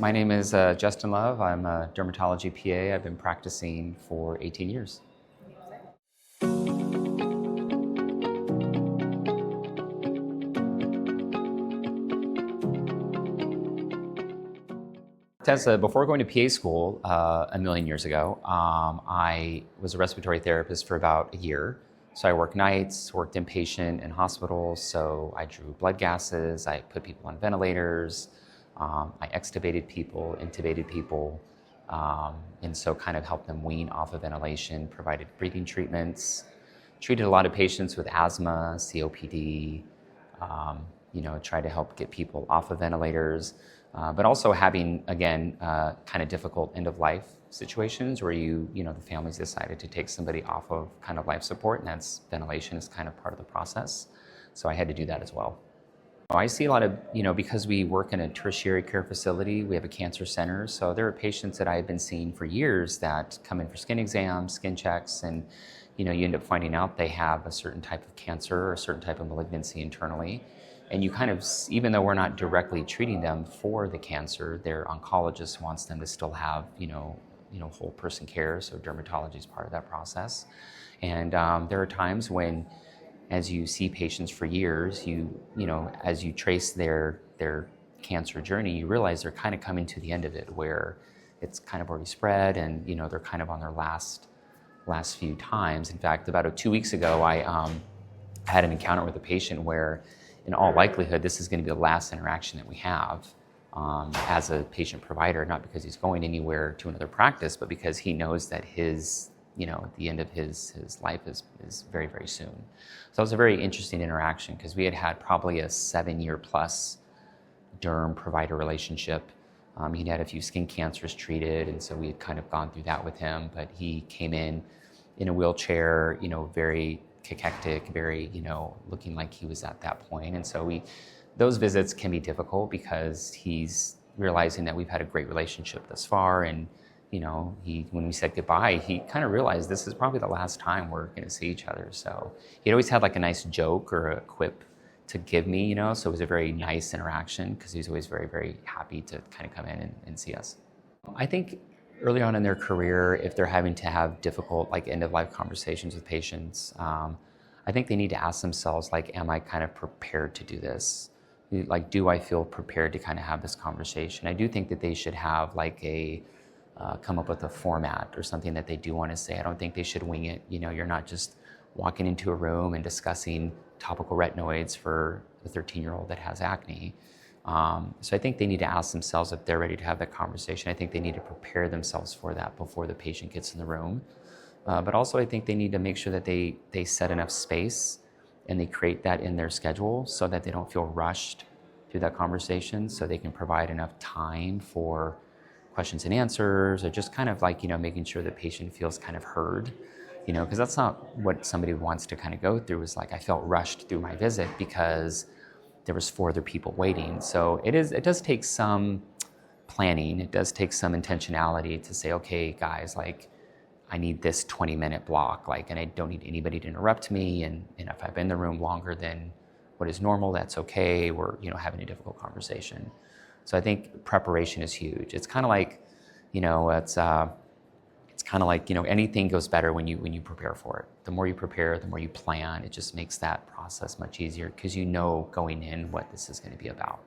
My name is Justin Love. I'm a dermatology PA. I've been practicing for 18 years. Before going to PA school a million years ago, I was a respiratory therapist for about a year. So I worked nights, worked inpatient in hospitals, so I drew blood gases, I put people on ventilators, I extubated people, intubated people, and so kind of helped them wean off of ventilation, provided breathing treatments, treated a lot of patients with asthma, COPD, tried to help get people off of ventilators, but also having, again, kind of difficult end-of-life situations where the families decided to take somebody off of kind of life support, and that's ventilation is kind of part of the process. So I had to do that as well. I see a lot of, because we work in a tertiary care facility, we have a cancer center, so there are patients that I've been seeing for years that come in for skin exams, skin checks, and you end up finding out they have a certain type of cancer or a certain type of malignancy internally. And you kind of, even though we're not directly treating them for the cancer, their oncologist wants them to still have, whole person care, so dermatology is part of that process. And there are times when, as you see patients for years, as you trace their cancer journey, you realize they're kind of coming to the end of it, where it's kind of already spread, and they're kind of on their last few times. In fact, about 2 weeks ago, I had an encounter with a patient where, in all likelihood, this is going to be the last interaction that we have as a patient provider, not because he's going anywhere to another practice, but because he knows that the end of his life is very, very soon. So it was a very interesting interaction because we had probably a 7-year plus derm provider relationship. He'd had a few skin cancers treated, and so we had kind of gone through that with him, but he came in a wheelchair, very cachectic, very, looking like he was at that point. And so those visits can be difficult because he's realizing that we've had a great relationship thus far, and when we said goodbye, he kind of realized this is probably the last time we're going to see each other. So he always had like a nice joke or a quip to give me, so it was a very nice interaction because he was always very, very happy to kind of come in and see us. I think early on in their career, if they're having to have difficult end-of-life conversations with patients, I think they need to ask themselves, am I kind of prepared to do this? Do I feel prepared to kind of have this conversation? I do think that they should have come up with a format or something that they do want to say. I don't think they should wing it. You're not just walking into a room and discussing topical retinoids for a 13-year-old that has acne. So I think they need to ask themselves if they're ready to have that conversation. I think they need to prepare themselves for that before the patient gets in the room. But also I think they need to make sure that they set enough space and they create that in their schedule so that they don't feel rushed through that conversation, so they can provide enough time for questions and answers, or just kind of making sure the patient feels kind of heard, because that's not what somebody wants to kind of go through, is I felt rushed through my visit because there was 4 other people waiting. So it does take some planning, it does take some intentionality to say, okay guys, I need this 20-minute block, and I don't need anybody to interrupt me, and if I've been in the room longer than what is normal, that's okay, we're having a difficult conversation. So I think preparation is huge. It's kind of anything goes better when you prepare for it. The more you prepare, the more you plan, it just makes that process much easier because going in what this is going to be about.